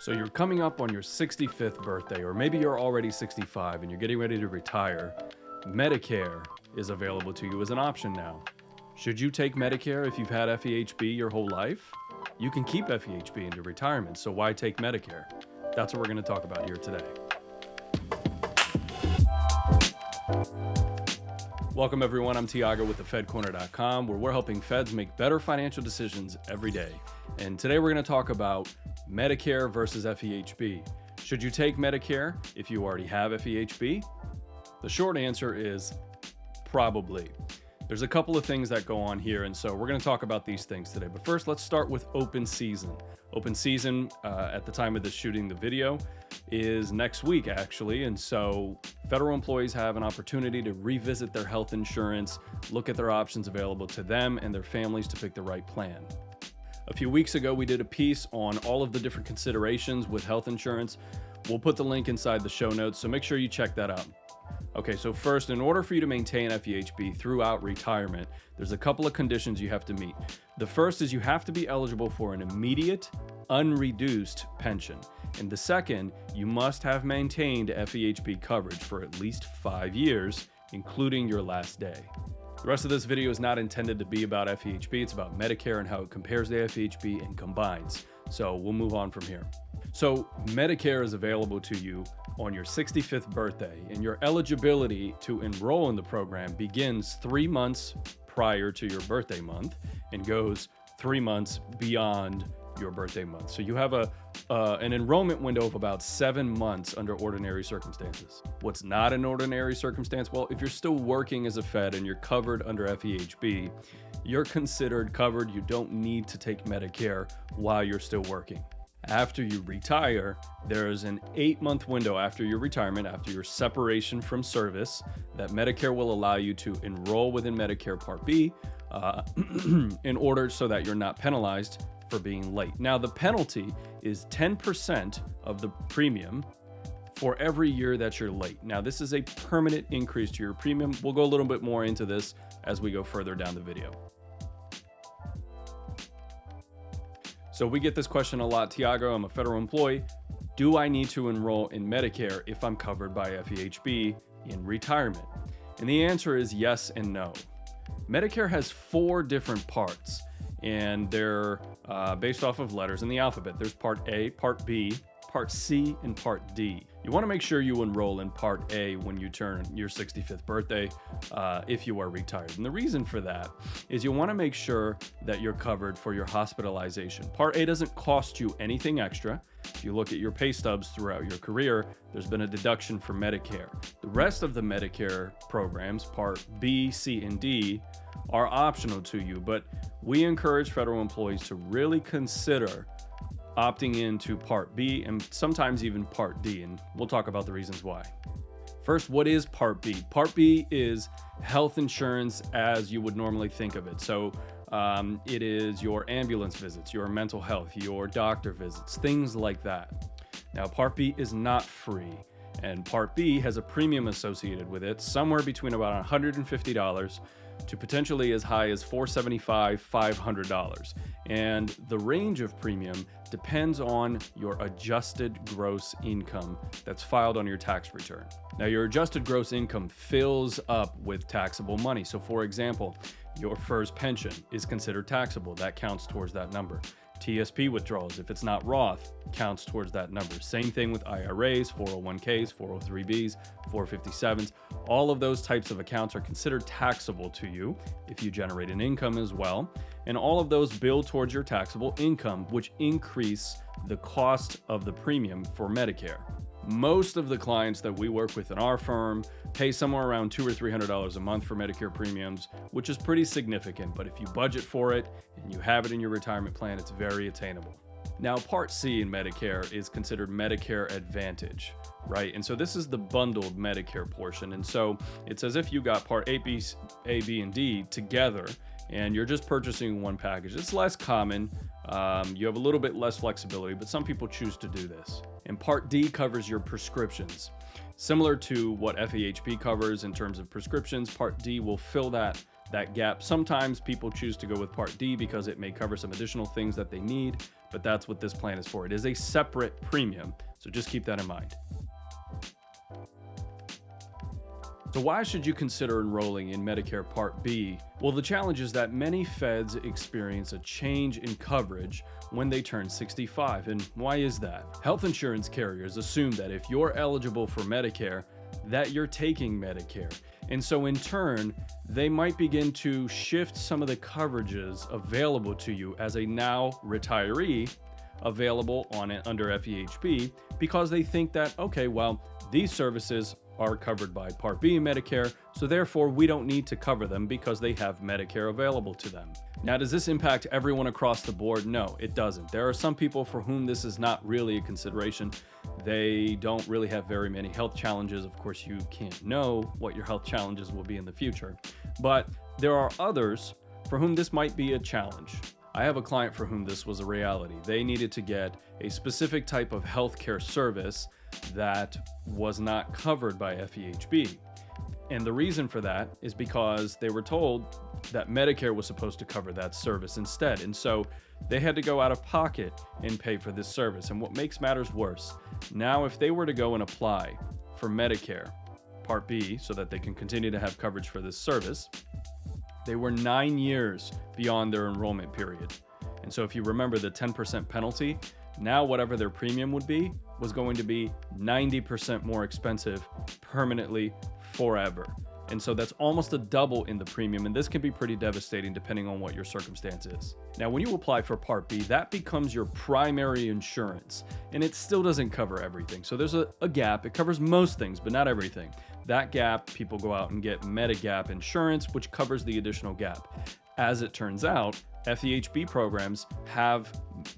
So you're coming up on your 65th birthday, or maybe you're already 65 and you're getting ready to retire. Medicare is available to you as an option now. Should you take Medicare if you've had FEHB your whole life? You can keep FEHB into retirement, so why take Medicare? That's what we're going to talk about here today. Welcome everyone, I'm Thiago with thefedcorner.com, where we're helping feds make better financial decisions every day. And today we're going to talk about Medicare versus FEHB. Should you take Medicare if you already have FEHB? The short answer is probably. There's a couple of things that go on here, and so we're going to talk about these things today. But first, let's start with open season. Open season, at the time of this shooting the video, is next week actually, and so federal employees have an opportunity to revisit their health insurance, look at their options available to them and their families to pick the right plan. A few weeks ago, we did a piece on all of the different considerations with health insurance. We'll put the link inside the show notes, so make sure you check that out. Okay, so first, in order for you to maintain FEHB throughout retirement, there's a couple of conditions you have to meet. The first is you have to be eligible for an immediate, unreduced pension. And the second, you must have maintained FEHB coverage for at least 5 years, including your last day. The rest of this video is not intended to be about FEHB, it's about Medicare and how it compares to FEHB and combines. So we'll move on from here. So Medicare is available to you on your 65th birthday, and your eligibility to enroll in the program begins 3 months prior to your birthday month and goes 3 months beyond your birthday month. So you have an enrollment window of about 7 months under ordinary circumstances. What's not an ordinary circumstance? Well, if you're still working as a Fed and you're covered under FEHB, you're considered covered. You don't need to take Medicare while you're still working. After you retire, there is an 8-month window after your retirement, after your separation from service, that Medicare will allow you to enroll within Medicare Part B in order so that you're not penalized for being late. Now, the penalty is 10% of the premium for every year that you're late. Now, this is a permanent increase to your premium. We'll go a little bit more into this as we go further down the video. So we get this question a lot. Thiago, I'm a federal employee. Do I need to enroll in Medicare if I'm covered by FEHB in retirement? And the answer is yes and no. Medicare has 4 different parts, and they're based off of letters in the alphabet. There's Part A, Part B, Part C, and Part D. You want to make sure you enroll in Part A when you turn your 65th birthday if you are retired. And the reason for that is you want to make sure that you're covered for your hospitalization. Part A doesn't cost you anything extra. If you look at your pay stubs throughout your career, there's been a deduction for Medicare. The rest of the Medicare programs, Part B, C, and D, are optional to you, but we encourage federal employees to really consider opting into Part B and sometimes even Part D, and we'll talk about the reasons why. First, what is Part B? Part B is health insurance as you would normally think of it. So it is your ambulance visits, your mental health, your doctor visits, things like that. Now, Part B is not free, and Part B has a premium associated with it, somewhere between about $150 to potentially as high as $475, $500. And the range of premium depends on your adjusted gross income that's filed on your tax return. Now, your adjusted gross income fills up with taxable money. So for example, your first pension is considered taxable. That counts towards that number. TSP withdrawals, if it's not Roth, counts towards that number. Same thing with IRAs, 401ks, 403bs, 457s. All of those types of accounts are considered taxable to you if you generate an income as well. And all of those build towards your taxable income, which increase the cost of the premium for Medicare. Most of the clients that we work with in our firm pay somewhere around $200 or $300 a month for Medicare premiums, which is pretty significant. But if you budget for it and you have it in your retirement plan, it's very attainable. Now, Part C in Medicare is considered Medicare Advantage, right? And so this is the bundled Medicare portion. And so it's as if you got Part A, B, and D together, and you're just purchasing one package. It's less common. You have a little bit less flexibility, but some people choose to do this. And Part D covers your prescriptions. Similar to what FEHB covers in terms of prescriptions, Part D will fill that that gap. Sometimes people choose to go with Part D because it may cover some additional things that they need, but that's what this plan is for. It is a separate premium, so just keep that in mind. So why should you consider enrolling in Medicare Part B? Well, the challenge is that many feds experience a change in coverage when they turn 65. And why is that? Health insurance carriers assume that if you're eligible for Medicare, that you're taking Medicare. And so in turn, they might begin to shift some of the coverages available to you as a now retiree available on it under FEHB, because they think that, okay, well, these services are covered by Part B Medicare, so therefore we don't need to cover them because they have Medicare available to them. Now, does this impact everyone across the board? No, it doesn't. There are some people for whom this is not really a consideration. They don't really have very many health challenges. Of course, you can't know what your health challenges will be in the future, but there are others for whom this might be a challenge. I have a client for whom this was a reality. They needed to get a specific type of healthcare service that was not covered by FEHB. And the reason for that is because they were told that Medicare was supposed to cover that service instead. And so they had to go out of pocket and pay for this service. And what makes matters worse, now if they were to go and apply for Medicare Part B so that they can continue to have coverage for this service, they were 9 years beyond their enrollment period. And so if you remember the 10% penalty, now whatever their premium would be was going to be 90% more expensive permanently forever. And so that's almost a double in the premium, and this can be pretty devastating depending on what your circumstance is. Now, when you apply for Part B, that becomes your primary insurance, and it still doesn't cover everything. So there's a gap. It covers most things, but not everything. That gap, people go out and get Medigap insurance, which covers the additional gap. As it turns out, FEHB programs have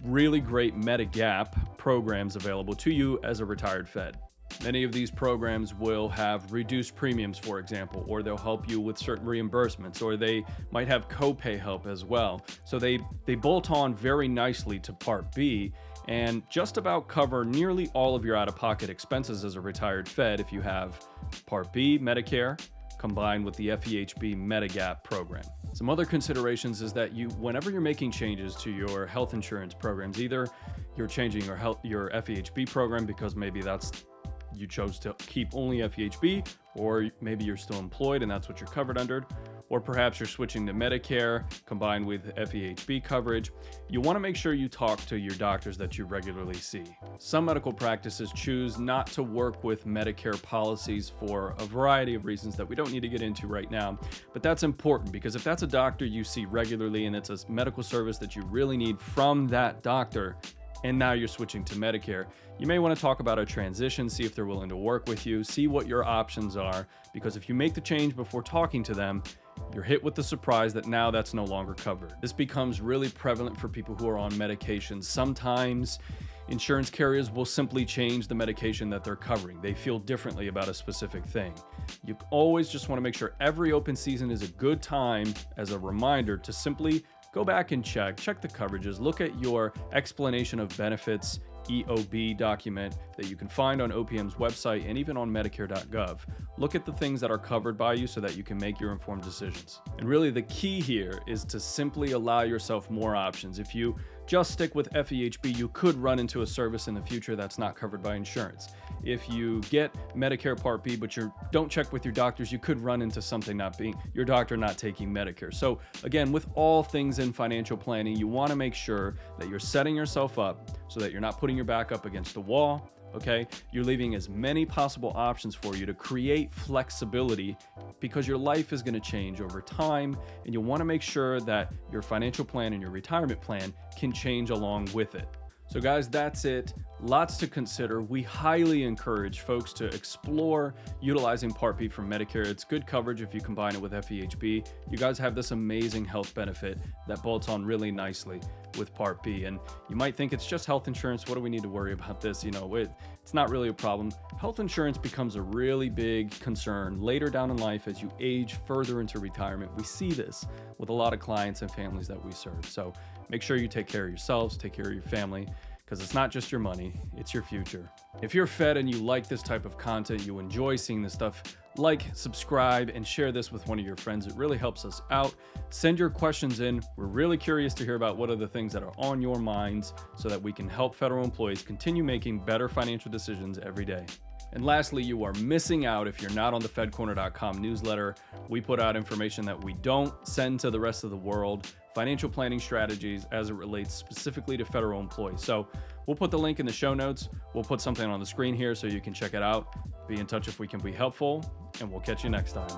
really great Medigap programs available to you as a retired Fed. Many of these programs will have reduced premiums, for example, or they'll help you with certain reimbursements, or they might have copay help as well. So they bolt on very nicely to Part B and just about cover nearly all of your out-of-pocket expenses as a retired Fed if you have Part B Medicare combined with the FEHB Medigap program. Some other considerations is that whenever you're making changes to your health insurance programs, either you're changing your FEHB program because maybe you chose to keep only FEHB, or maybe you're still employed and that's what you're covered under, or perhaps you're switching to Medicare combined with FEHB coverage, you want to make sure you talk to your doctors that you regularly see. Some medical practices choose not to work with Medicare policies for a variety of reasons that we don't need to get into right now, but that's important because if that's a doctor you see regularly and it's a medical service that you really need from that doctor, and now you're switching to Medicare, you may want to talk about a transition, see if they're willing to work with you, see what your options are, because if you make the change before talking to them, you're hit with the surprise that now that's no longer covered. This becomes really prevalent for people who are on medications. Sometimes insurance carriers will simply change the medication that they're covering. They feel differently about a specific thing. You always just want to make sure every open season is a good time as a reminder to simply go back and check the coverages, look at your explanation of benefits EOB document that you can find on OPM's website and even on Medicare.gov. Look at the things that are covered by you so that you can make your informed decisions. And really the key here is to simply allow yourself more options. If you just stick with FEHB, you could run into a service in the future that's not covered by insurance. If you get Medicare Part B, but you don't check with your doctors, you could run into something your doctor not taking Medicare. So again, with all things in financial planning, you want to make sure that you're setting yourself up so that you're not putting your back up against the wall. Okay, you're leaving as many possible options for you to create flexibility because your life is going to change over time, and you want to make sure that your financial plan and your retirement plan can change along with it. So guys, that's it. Lots to consider. We highly encourage folks to explore utilizing Part B from Medicare. It's good coverage if you combine it with FEHB. You guys have this amazing health benefit that bolts on really nicely with Part B. And you might think it's just health insurance. What do we need to worry about this? It's not really a problem. Health insurance becomes a really big concern later down in life as you age further into retirement. We see this with a lot of clients and families that we serve. So make sure you take care of yourselves, take care of your family, because it's not just your money, it's your future. If you're Fed and you like this type of content, you enjoy seeing this stuff Like, subscribe, and share this with one of your friends. It really helps us out. Send your questions in. We're really curious to hear about what are the things that are on your minds so that we can help federal employees continue making better financial decisions every day. And lastly, you are missing out if you're not on the fedcorner.com newsletter. We put out information that we don't send to the rest of the world, financial planning strategies as it relates specifically to federal employees. So we'll put the link in the show notes. We'll put something on the screen here so you can check it out. Be in touch if we can be helpful, and we'll catch you next time.